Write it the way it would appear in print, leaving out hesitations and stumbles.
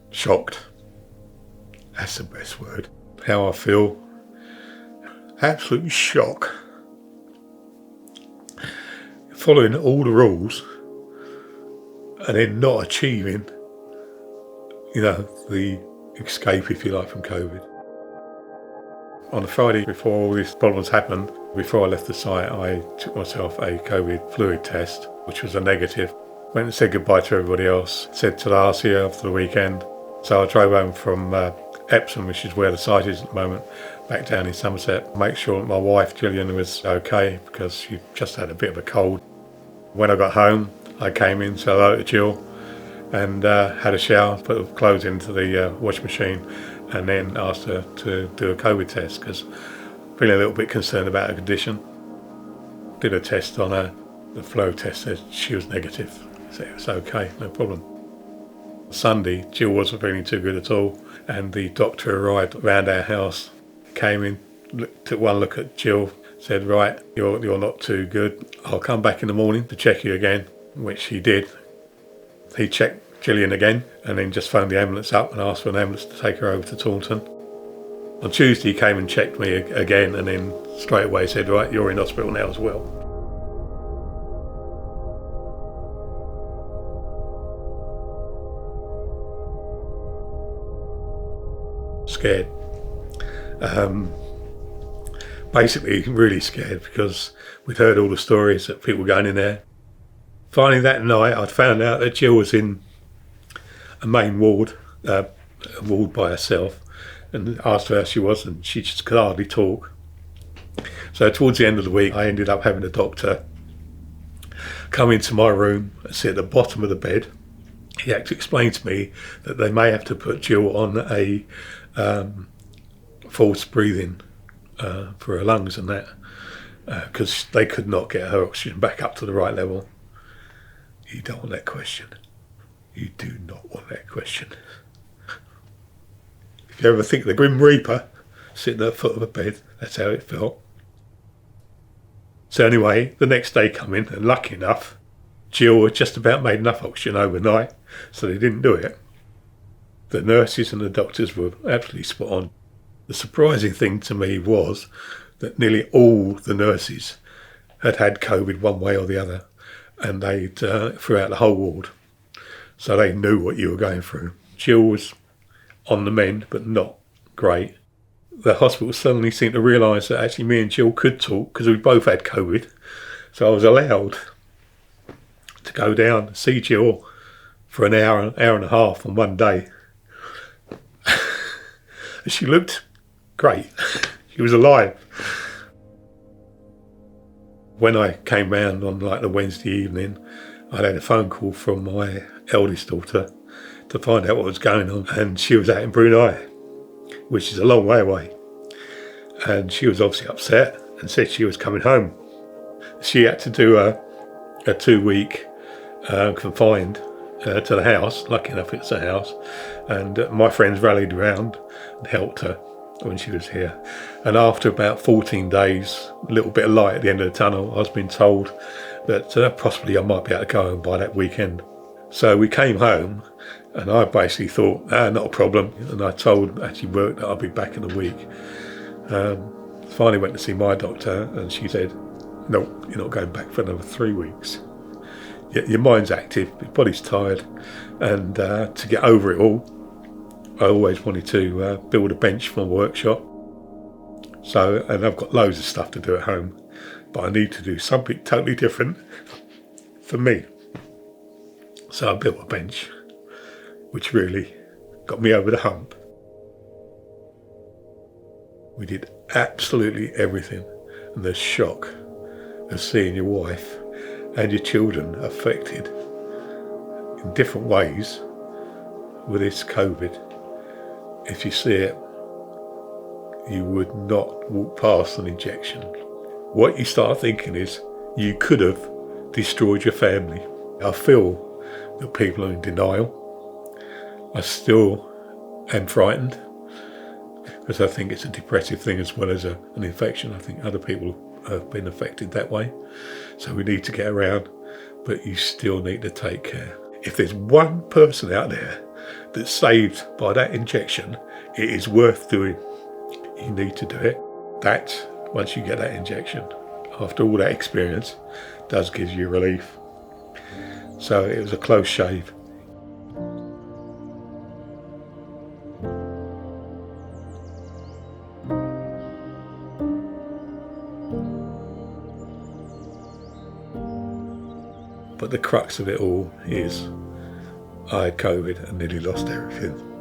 Shocked. That's the best word. How I feel. Absolute shock. Following all the rules and then not achieving, the escape, if you like, from COVID. On the Friday before all these problems happened, before I left the site, I took myself a COVID fluid test, which was a negative. Went and said goodbye to everybody else. Said to I'll see you after the weekend. So I drove home from Epsom, which is where the site is at the moment, back down in Somerset. Make sure that my wife, Gillian, was okay because she just had a bit of a cold. When I got home, I came in, said hello to Jill, and had a shower, put the clothes into the washing machine, and then asked her to do a COVID test because feeling a little bit concerned about her condition. Did a test on her. The flow test said she was negative. So it was okay, no problem. Sunday, Jill wasn't feeling too good at all, and the doctor arrived around our house, came in, took one look at Jill, said, right, you're not too good. I'll come back in the morning to check you again, which he did. He checked Gillian again and then just phoned the ambulance up and asked for an ambulance to take her over to Taunton. On Tuesday, he came and checked me again and then straight away said, right, you're in hospital now as well. Scared. Basically really scared because we'd heard all the stories that people were going in there. Finally that night I'd found out that Jill was in a main ward, a ward by herself, and asked her how she was and she just could hardly talk. So towards the end of the week I ended up having a doctor come into my room and sit at the bottom of the bed. He had to explain to me that they may have to put Jill on a forced breathing for her lungs and that because they could not get her oxygen back up to the right level. You don't want that question. You do not want that question. If you ever think of the Grim Reaper sitting at the foot of a bed, that's how it felt. So anyway, the next day come in, and lucky enough, Jill had just about made enough oxygen overnight, so they didn't do it. The nurses and the doctors were absolutely spot on. The surprising thing to me was that nearly all the nurses had had COVID one way or the other, and they'd throughout the whole ward. So they knew what you were going through. Jill was on the mend, but not great. The hospital suddenly seemed to realise that actually me and Jill could talk because we both had COVID. So I was allowed to go down and see Jill for an hour and a half on one day. She looked great. She was alive. When I came round on like the Wednesday evening, I had a phone call from my eldest daughter to find out what was going on, and she was out in Brunei, which is a long way away. And she was obviously upset and said she was coming home. She had to do a 2-week confined to the house. Lucky enough it's a house, and my friends rallied around and helped her when she was here. And after about 14 days, a little bit of light at the end of the tunnel, I was being told that possibly I might be able to go home by that weekend. So we came home, and I basically thought, not a problem. And I told actually work that I'll be back in a week. Finally went to see my doctor, and she said, no, you're not going back for another 3 weeks. Your mind's active, your body's tired, and to get over it all, I always wanted to build a bench for my workshop. So, and I've got loads of stuff to do at home, but I need to do something totally different for me. So I built a bench, which really got me over the hump. We did absolutely everything, and the shock of seeing your wife and your children affected in different ways with this COVID. If you see it, you would not walk past an injection. What you start thinking is, you could have destroyed your family. I feel that people are in denial. I still am frightened, because I think it's a depressive thing as well as an infection. I think other people have been affected that way. So we need to get around, but you still need to take care. If there's one person out there that's saved by that injection, it is worth doing. You need to do it. That, once you get that injection, after all that experience, does give you relief. So it was a close shave. But the crux of it all is I had COVID and nearly lost everything.